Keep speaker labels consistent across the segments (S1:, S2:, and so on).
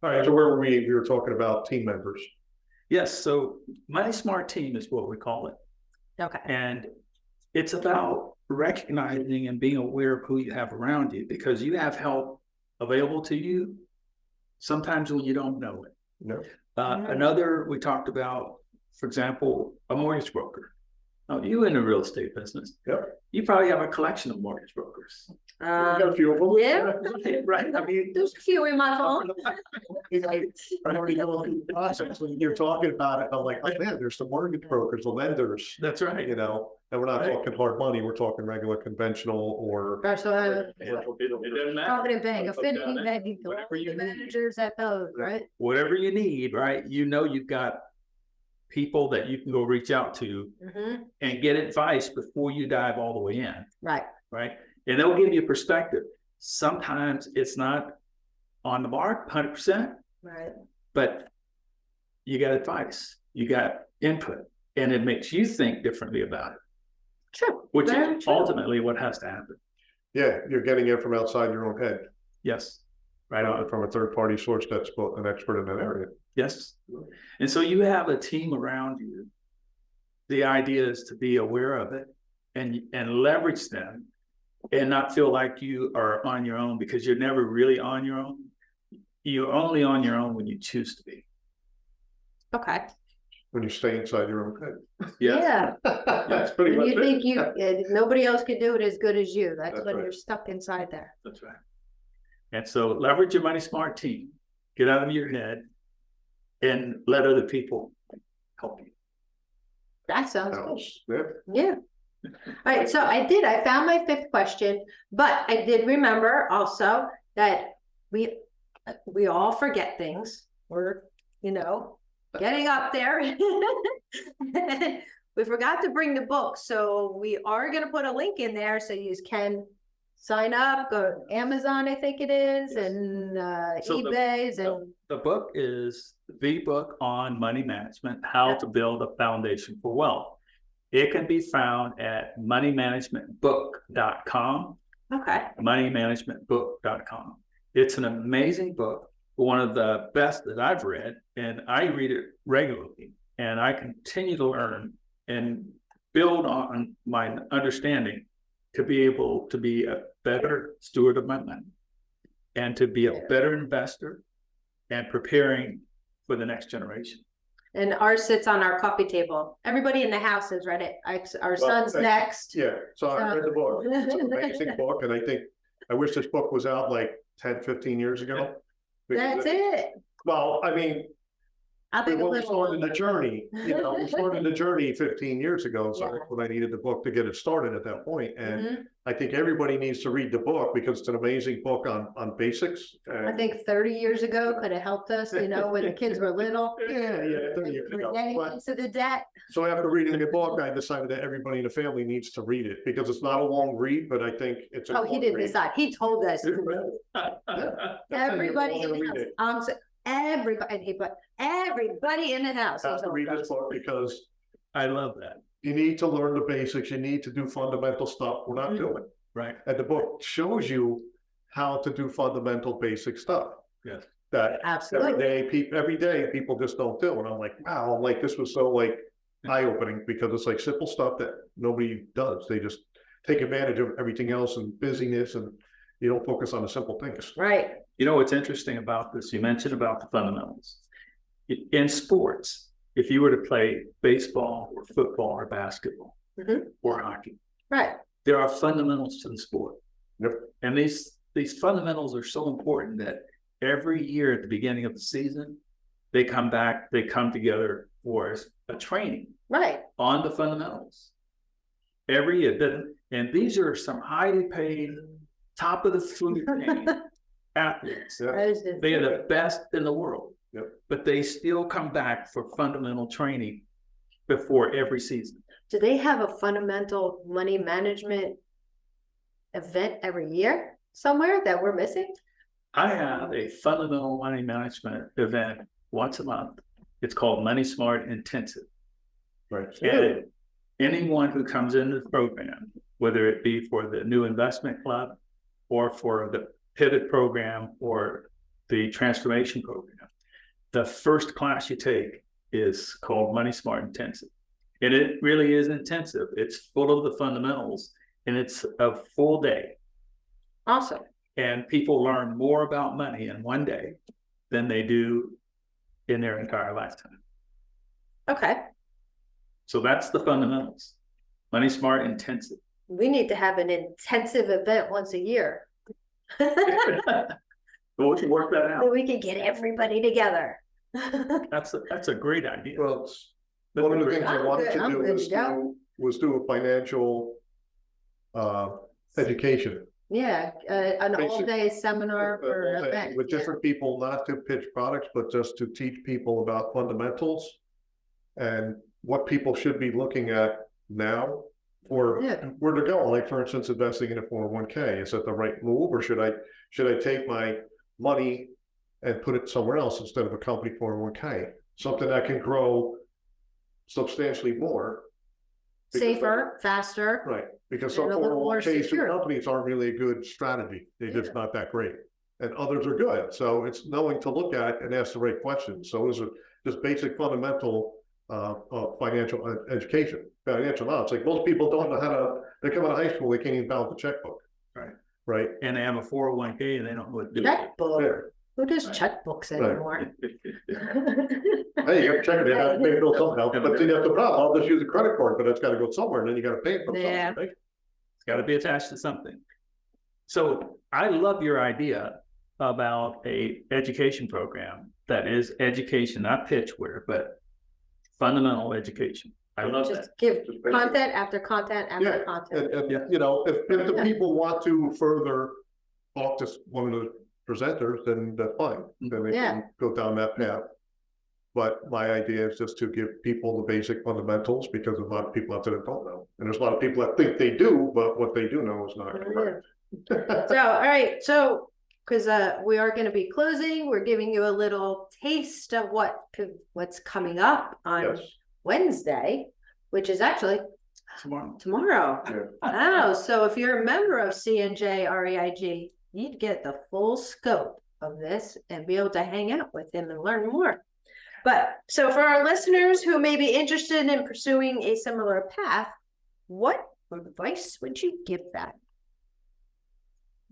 S1: All right, so where were we? We were talking about team members.
S2: Yes, so Money Smart Team is what we call it.
S3: Okay.
S2: And it's about recognizing and being aware of who you have around you, because you have help available to you sometimes when you don't know it.
S1: No.
S2: Another, we talked about, for example, a mortgage broker. Now, you in the real estate business,
S1: Yep.
S2: you probably have a collection of mortgage brokers.
S1: Got a few of them.
S3: Yeah.
S2: Right. I mean,
S3: There's a few in my phone.
S1: I already know the process when you're talking about it. I'm like, oh man, there's the mortgage brokers, the lenders.
S2: that's right.
S1: You know, and we're not
S2: Right.
S1: talking hard money. We're talking regular, conventional, or
S3: So
S2: It doesn't matter.
S3: Provident Bank, Affinity Bank,
S2: Whatever you need.
S3: managers at those, right?
S2: Whatever you need, right? You know, you've got people that you can go reach out to
S3: Mm-hmm.
S2: and get advice before you dive all the way in,
S3: Right.
S2: right? And they'll give you perspective. Sometimes it's not on the mark 100%,
S3: Right.
S2: but you got advice, you got input, and it makes you think differently about it,
S3: True.
S2: which
S3: Very
S2: is
S3: true.
S2: ultimately what has to happen.
S1: yeah, you're getting it from outside your own head,
S2: Yes, right on.
S1: from a third party source that's an expert in that area.
S2: Yes. And so you have a team around you. The idea is to be aware of it and leverage them and not feel like you are on your own, because you're never really on your own. You're only on your own when you choose to be.
S3: Okay.
S1: When you stay inside your own head.
S3: Yeah.
S1: That's pretty
S3: When
S1: much
S3: you
S1: it.
S3: think nobody else can do it as good as you. That's
S1: That's
S3: when
S1: right.
S3: you're stuck inside there.
S2: That's right. And so leverage your Money Smart team, get out of your head and let other people help you.
S3: That sounds good.
S1: Yeah.
S3: Yeah. All right, so I found my fifth question, but I did remember also that we all forget things. We're, getting up there. We forgot to bring the book, so we are going to put a link in there so you can sign up, go to Amazon, I think it is, and
S2: So
S3: eBay's and
S2: the book is the book on money management, how to build a foundation for wealth. It can be found at moneymanagementbook.com.
S3: okay.
S2: moneymanagementbook.com. It's an amazing book, one of the best that I've read, and I read it regularly, and I continue to learn and build on my understanding to be able to be a better steward of my money and to be a better investor and preparing for the next generation.
S3: And ours sits on our coffee table. Everybody in the house has read it. Our son's next.
S1: Yeah, so I read the book. It's an amazing book, and I wish this book was out like 10, 15 years ago.
S3: That's it.
S1: Well, I mean,
S3: I think
S1: we started the journey, we started the journey 15 years ago, so that's when I needed the book to get it started at that point. And I think everybody needs to read the book because it's an amazing book on basics.
S3: I think 30 years ago could have helped us, when the kids were little.
S1: Yeah, 30 years ago. But,
S3: To the debt.
S1: so after reading the book, I decided that everybody in the family needs to read it because it's not a long read, but I think it's a
S3: Oh, he didn't
S1: read.
S3: decide. He told us. Everybody in
S1: Read
S3: the
S1: it.
S3: house. Everybody in the house.
S1: Have to read this book because
S2: I love that.
S1: you need to learn the basics. You need to do fundamental stuff. We're not doing.
S2: Right.
S1: And the book shows you how to do fundamental basic stuff.
S2: Yes.
S1: That
S3: Absolutely.
S1: every day people just don't do. And I'm like, wow, like this was so like eye-opening because it's like simple stuff that nobody does. They just take advantage of everything else and busyness, and you don't focus on the simple things.
S3: Right.
S2: You know what's interesting about this? You mentioned about the fundamentals. In sports, if you were to play baseball or football or basketball or hockey,
S3: Right.
S2: there are fundamentals to the sport.
S1: Yep.
S2: And these fundamentals are so important that every year at the beginning of the season, they come together for a training
S3: Right.
S2: on the fundamentals. Every year. And these are some highly paid, top of the food chain athletes.
S1: Yeah.
S2: They are the best in the world.
S1: Yep.
S2: But they still come back for fundamental training before every season.
S3: Do they have a fundamental money management event every year somewhere that we're missing?
S2: I have a fundamental money management event once a month. It's called Money Smart Intensive.
S1: Right.
S2: And anyone who comes into the program, whether it be for the new investment club or for the pivot program or the transformation program, the first class you take is called Money Smart Intensive. And it really is intensive. It's full of the fundamentals, and it's a full day.
S3: Awesome.
S2: And people learn more about money in one day than they do in their entire lifetime.
S3: Okay.
S2: So that's the fundamentals. Money Smart Intensive.
S3: We need to have an intensive event once a year.
S2: Well, we can work that
S3: So
S2: out.
S3: we could get everybody together.
S2: That's a great idea.
S1: Well, one of the things I
S3: I'm
S1: wanted
S3: good- I'm
S1: to do
S3: good
S1: was
S3: to go.
S1: do a financial education.
S3: Yeah, an
S1: Basic-
S3: all-day seminar for an event.
S1: With
S3: yeah.
S1: different people, not to pitch products, but just to teach people about fundamentals and what people should be looking at now for
S3: Yeah.
S1: where to go. Like, for instance, investing in a 401k, is that the right move, or should I take my money and put it somewhere else instead of a company 401k, something that can grow substantially more.
S3: Safer, faster.
S1: Right, because some
S3: And a little more
S1: 401ks
S3: secure.
S1: through companies aren't really a good strategy. They're just not that great. And others are good. So it's knowing to look at and ask the right questions. So those are just basic fundamental financial education, financial knowledge. Like, most people don't know how to, they come out of high school, they can't even balance a checkbook.
S2: Right.
S1: Right.
S2: And they have a 401k and they don't know what to do.
S3: Checkbook.
S1: Yeah.
S3: Who does
S2: Right.
S3: checkbooks
S1: Right.
S3: anymore?
S1: Hey, you gotta check it, you gotta pay the bill somehow, but see, that's the problem, I'll just use a credit card, but it's gotta go somewhere, and then you gotta pay it from somewhere,
S3: Yeah.
S1: right?
S2: It's got to be attached to something. So I love your idea about a education program that is education, not pitchware, but fundamental education. I love that.
S3: Just give
S1: Just basic.
S3: content after content after
S1: Yeah,
S3: content.
S1: And,
S2: Yeah.
S1: you know, if the people want to further talk to one of the presenters, then that's fine, then they
S3: Yeah.
S1: can go down that path. But my idea is just to give people the basic fundamentals, because a lot of people out there that don't know, and there's a lot of people that think they do, but what they do know is not correct.
S3: So, all right, so, because we are gonna be closing, we're giving you a little taste of what's coming up on
S1: Yes,
S3: Wednesday, which is actually
S2: Tomorrow.
S3: tomorrow.
S1: yeah.
S3: Oh, so if you're a member of CNJ REIG, you'd get the full scope of this and be able to hang out with him and learn more. But so for our listeners who may be interested in pursuing a similar path, what advice would you give that?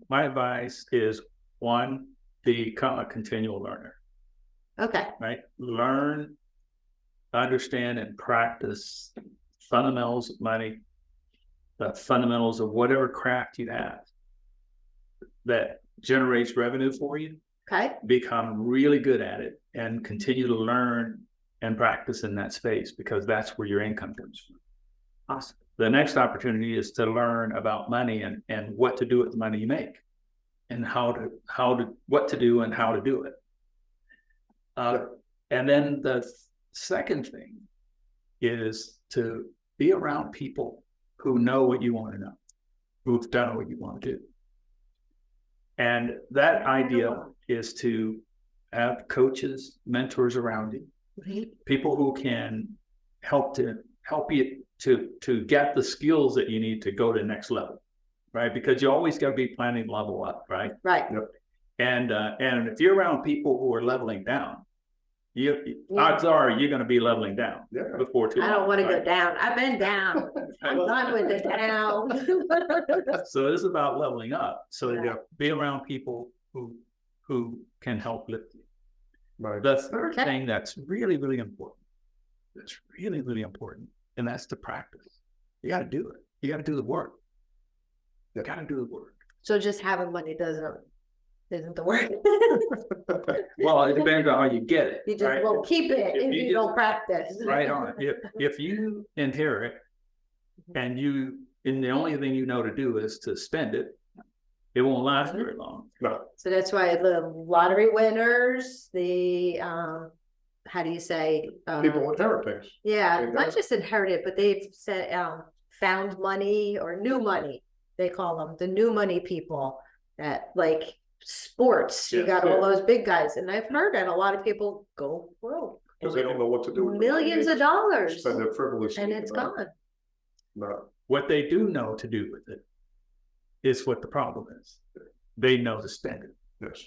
S2: My advice is, one, become a continual learner,
S3: Okay,
S2: right? Learn, understand, and practice fundamentals of money, the fundamentals of whatever craft you have that generates revenue for you.
S3: okay,
S2: Become really good at it and continue to learn and practice in that space, because that's where your income comes from.
S3: awesome.
S2: The next opportunity is to learn about money and what to do with the money you make, and what to do and how to do it. And then the second thing is to be around people who know what you want to know, who've done what you want to do. And that idea is to have coaches, mentors around you, people who can help you to get the skills that you need to go to the next level, right? Because you always got to be planning to level up, right?
S3: Right,
S2: And if you're around people who are leveling down, odds are you're going to be leveling down
S1: Yeah.
S2: before too
S3: I
S2: long.
S3: don't want to go
S2: right?
S3: down. I've been down. I'm done with it now.
S2: So it is about leveling up. So
S3: Yeah.
S2: be around people who can help lift you.
S1: Right.
S2: The third
S3: Okay.
S2: thing that's really, really important, and that's to practice. You got to do it. You got to do the work. You got to do the work.
S3: So just having money isn't the word.
S2: Well, it depends on how you get it.
S3: You just
S2: right?
S3: won't keep it
S2: If
S3: if
S2: you
S3: you don't practice.
S2: Right on. If you inherit and the only thing you know to do is to spend it, it won't last very long.
S1: No,
S3: So that's why the lottery winners, the how do you say?
S1: people inherit things.
S3: Yeah,
S1: They
S3: not
S1: don't.
S3: just inherited, but they've said found money or new money. They call them the new money people. That like sports, you
S1: Yes,
S3: got all
S1: yeah.
S3: those big guys, and I've heard that a lot of people go broke.
S1: Because they don't know what to do with the money.
S3: Millions
S1: They
S3: of dollars,
S1: Spend it frivolously.
S3: and it's gone.
S1: No,
S2: What they do know to do with it is what the problem is. They know to spend it.
S1: yes.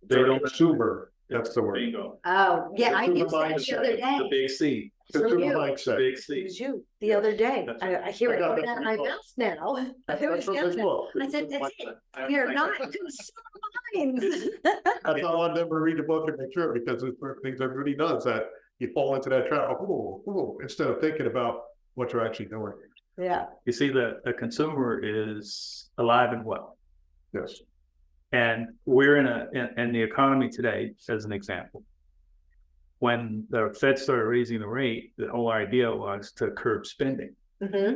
S2: They don't.
S1: Consumer, that's the word.
S2: Bingo.
S3: Oh, yeah, I
S1: Consumer
S3: used that the other
S1: mindset.
S2: The
S3: day.
S2: big C,
S1: Consumer
S3: you.
S1: mindset.
S2: big
S3: It
S2: C.
S3: was you the other day.
S2: That's
S3: I hear
S1: I
S3: it
S1: got
S3: going
S1: that
S3: out of my
S1: from
S3: mouth now.
S1: That's
S3: It was
S1: what they
S3: yesterday.
S1: look.
S3: I said, that's it. We are not consumer minds.
S1: That's how I want them to read the book and make sure, because it's one of the things everybody does, that you fall into that trap, instead of thinking about what you're actually doing.
S3: Yeah,
S2: You see, the consumer is alive and well.
S1: Yes.
S2: And we're in the economy today, as an example. When the Fed started raising the rate, the whole idea was to curb spending,
S3: hmm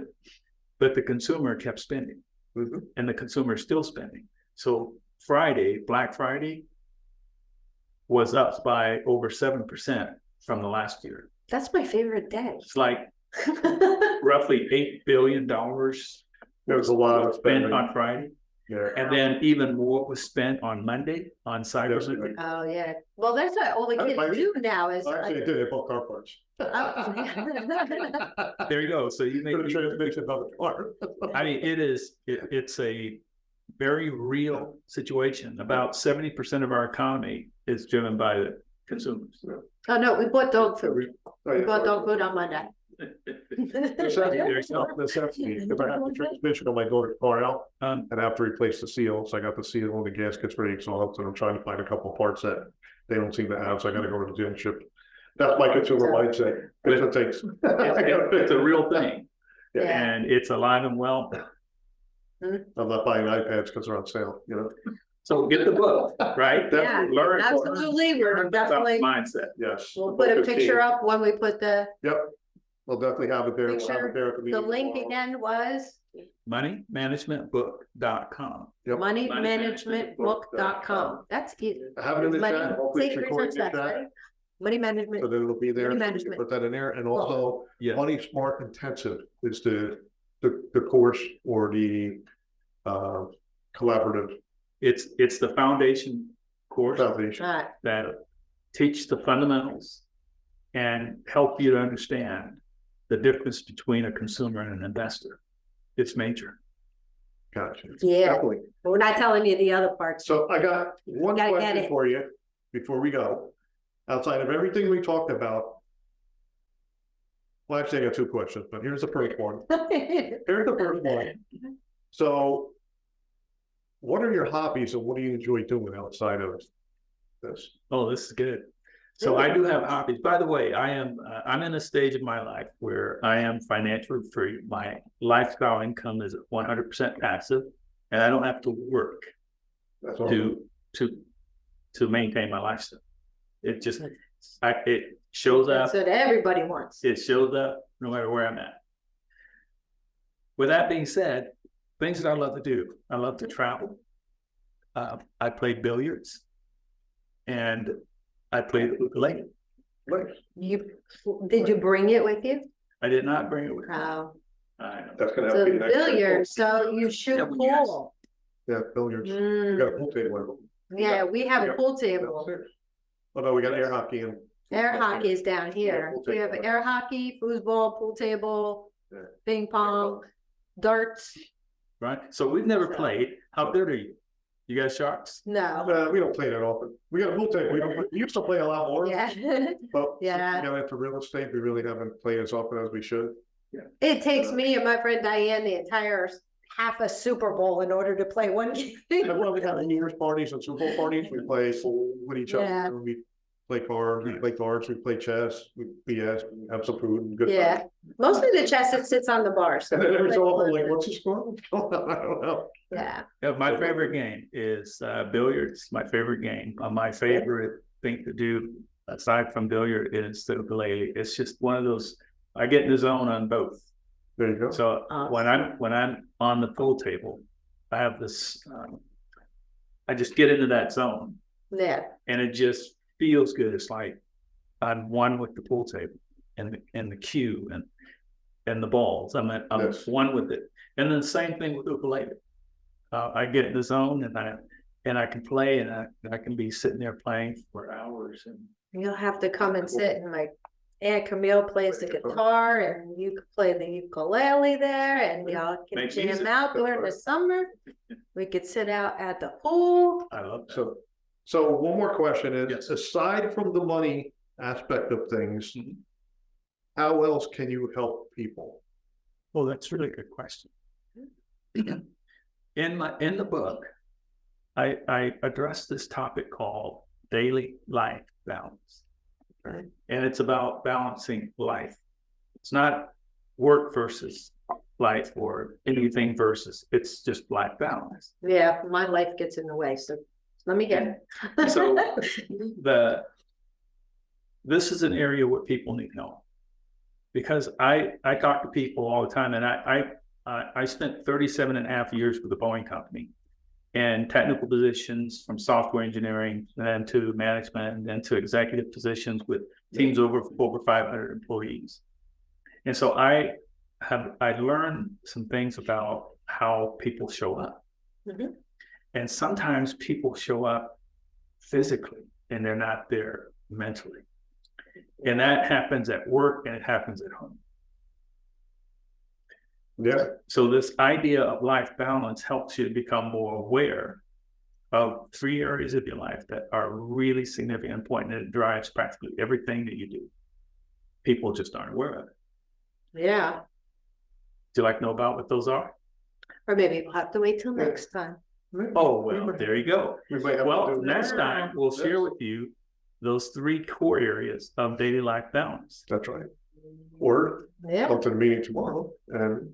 S2: but the consumer kept spending,
S1: Mhm.
S2: and the consumer is still spending. So Friday, Black Friday, was up by over 7% from the last year.
S3: that's my favorite day.
S2: It's like roughly $8 billion
S1: There was a lot of
S2: spent
S1: spending.
S2: on Friday.
S1: Yeah.
S2: And then even more was spent on Monday on Cyber
S1: Yes,
S2: Monday.
S3: Oh, yeah. Well, that's what all the kids do now is.
S1: Actually, I did, I bought car parts.
S3: Oh.
S2: There you go. So you
S1: For the
S2: make,
S1: transmission of the car.
S2: I mean, it's a very real situation. About 70% of our economy is driven by the consumers.
S3: Oh, no, we bought dog food.
S1: Oh,
S3: We
S1: yeah.
S3: bought dog food on Monday.
S1: Necessity. If I have the transmission on my daughter's car out,
S2: Um,
S1: and I have to replace the seal, so I got the seal on the gaskets for the exhaust, and I'm trying to find a couple of parts that they don't seem to have, so I gotta go to the dealership. That's my consumer mindset. That's what it takes.
S2: it's a real thing,
S1: Yeah.
S2: and it's alive and well.
S1: I'm not buying iPads because they're on sale, you know?
S2: So get the book, right?
S3: Yeah,
S2: Learn
S3: absolutely. We're
S2: about
S3: definitely,
S2: mindset.
S1: Yes.
S3: we'll put a picture up when we put the
S1: Yep, we'll definitely have it there. We'll have
S3: Picture,
S1: it there at the
S3: the
S1: meeting
S3: link
S1: tomorrow.
S3: again was
S2: Moneymanagementbook.com.
S1: Yep.
S3: moneymanagementbook.com. That's easy.
S1: I have it in the
S3: Money-
S1: chat, hopefully
S3: say
S1: it's
S3: research
S1: recording in
S3: that,
S1: the chat,
S3: ready? Money
S1: so
S3: management,
S1: that it'll be there.
S3: Money
S1: so you can
S3: management.
S1: Put that in there, and also
S2: Yeah.
S1: Money Smart Intensive is the course or the collaborative
S2: It's the foundation course
S1: foundation.
S2: that teach the fundamentals and help you to understand the difference between a consumer and an investor. It's major.
S1: Gotcha.
S3: yeah,
S1: Definitely.
S3: we're not telling you the other parts.
S1: So I got one
S3: Gotta get
S1: question
S3: it.
S1: for you before we go. Outside of everything we talked about. Well, actually, I got two questions, but here's the first one. Here's the first one. So what are your hobbies and what do you enjoy doing outside of this?
S2: Oh, this is good. So I do have hobbies. By the way, I'm in a stage of my life where I am financially free. My lifestyle income is 100% passive, and I don't have to work
S1: That's all.
S2: to maintain my lifestyle. It just it shows up.
S3: That's what everybody wants.
S2: It shows up no matter where I'm at. With that being said, things that I love to do. I love to travel. I play billiards, and I play the ukulele.
S3: Did you bring it with you?
S2: I did not bring it with me.
S3: Oh,
S2: I know.
S1: That's gonna have
S3: so
S1: to be the next.
S3: billiards, so you shoot
S2: Yeah, well, yes.
S3: pool.
S1: Yeah, billiards. We
S3: Mm,
S1: got a pool table.
S3: yeah, we have a pool table.
S1: Oh, no, we got air hockey and.
S3: Air hockey is down here.
S1: pool
S3: We have
S1: table.
S3: air hockey, foosball, pool table,
S1: Yeah.
S3: ping pong, darts.
S2: Right? So we've never played. How good are you? You guys sharks?
S3: No,
S1: We don't play that often. We got a pool table. We used to play a lot more.
S3: yeah.
S1: But
S3: Yeah.
S1: since we got into real estate, we really haven't played as often as we should.
S3: It takes me and my friend Diane the entire half a Super Bowl in order to play one game.
S1: And when we have New Year's parties and Super Bowl parties, we play pool with each
S3: Yeah.
S1: other. We play cards, we play cards, we play chess, we BS, we have some food and good.
S3: Yeah, mostly the chest that sits on the bar.
S1: And then every so often, like,
S3: Yeah.
S1: what's the score? I don't know.
S3: Yeah,
S2: My favorite game is billiards. My favorite game. My favorite thing to do aside from billiard is the ukulele. It's just one of those. I get in the zone on both.
S1: There you go.
S2: So when I'm on the pool table, I have this. I just get into that zone,
S3: yeah,
S2: and it just feels good. It's like I'm one with the pool table and the cue and the balls. I'm
S1: Yes.
S2: one with it. And then same thing with ukulele. I get in the zone and I can play and I can be sitting there playing for hours. And
S3: you'll have to come and sit and my Aunt Camille plays the guitar and you can play the ukulele there and y'all can
S2: Makes
S3: jam
S2: music.
S3: out during the summer. We could sit out at the pool.
S2: I love that.
S1: So So one more question is,
S2: Yes.
S1: aside from the money aspect of things,
S2: Mhm.
S1: how else can you help people?
S2: Well, that's a really good question. In the book, I address this topic called daily life balance.
S1: Okay.
S2: And it's about balancing life. It's not work versus life or anything versus, it's just life balance.
S3: Yeah, my life gets in the way, so let me get it.
S2: So this is an area where people need help. Because I talk to people all the time, and I spent 37 and a half years with the Boeing company and technical positions from software engineering and then to management and then to executive positions with teams over 500 employees. And so I learned some things about how people show up.
S3: Mhm.
S2: And sometimes people show up physically and they're not there mentally. And that happens at work and it happens at home.
S1: Yeah,
S2: So this idea of life balance helps you to become more aware of 3 areas of your life that are really significant and important, and it drives practically everything that you do. People just aren't aware of it.
S3: Yeah,
S2: Do you like to know about what those are?
S3: or maybe we'll have to wait till
S1: Yeah.
S3: next time.
S2: Oh, well, there you go.
S1: We might have to
S2: Well,
S1: do-
S2: next time we'll share with you those 3 core areas of daily life balance.
S1: That's right. Or
S3: Yeah,
S1: come to the meeting tomorrow and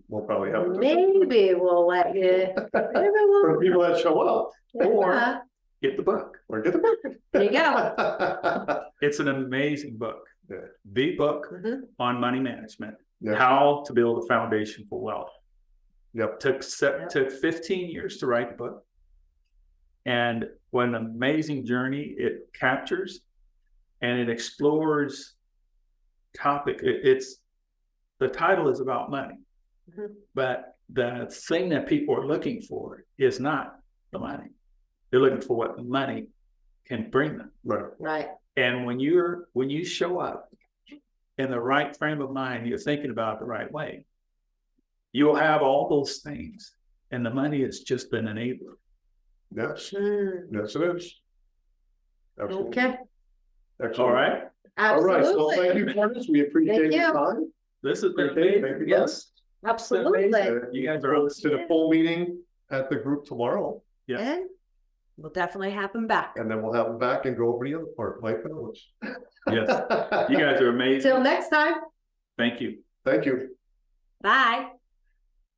S1: we'll probably have.
S3: maybe we'll let you, maybe
S1: For
S3: we'll.
S1: people that show up,
S3: Yeah,
S2: Get the book.
S1: or get the book.
S3: there you go.
S2: It's an amazing book.
S1: Yeah.
S2: The book
S3: Mhm.
S2: on money management,
S1: Yeah.
S2: how to build a foundation for wealth.
S1: Yep.
S2: Took 15 years to write the book. And what an amazing journey it captures, and it explores topic. It's the title is about money,
S3: Mhm.
S2: but the thing that people are looking for is not the money. They're looking for what the money can bring them.
S1: Right.
S3: Right,
S2: And when you show up in the right frame of mind, you're thinking about it the right way, you'll have all those things, and the money is just an enabler.
S1: Yes,
S3: Mm,
S1: yes it is. Absolutely.
S3: okay,
S2: All
S1: Excellent.
S2: right,
S1: All right, so thank
S3: absolutely,
S1: you, Marcus. We appreciate
S3: Thank
S1: your
S3: you.
S1: time.
S2: this has been
S1: Appreciate it.
S2: amazing.
S1: Thank you,
S2: Yes,
S3: absolutely.
S1: And
S2: You guys
S1: look
S2: are
S1: forward to the
S3: awesome.
S1: full meeting at the group tomorrow,
S2: yeah.
S3: And we'll definitely have them back.
S1: and then we'll have them back and go over the other part, life balance.
S2: Yes. You guys are amazing.
S3: Till next time,
S2: Thank you.
S1: Thank you.
S3: bye.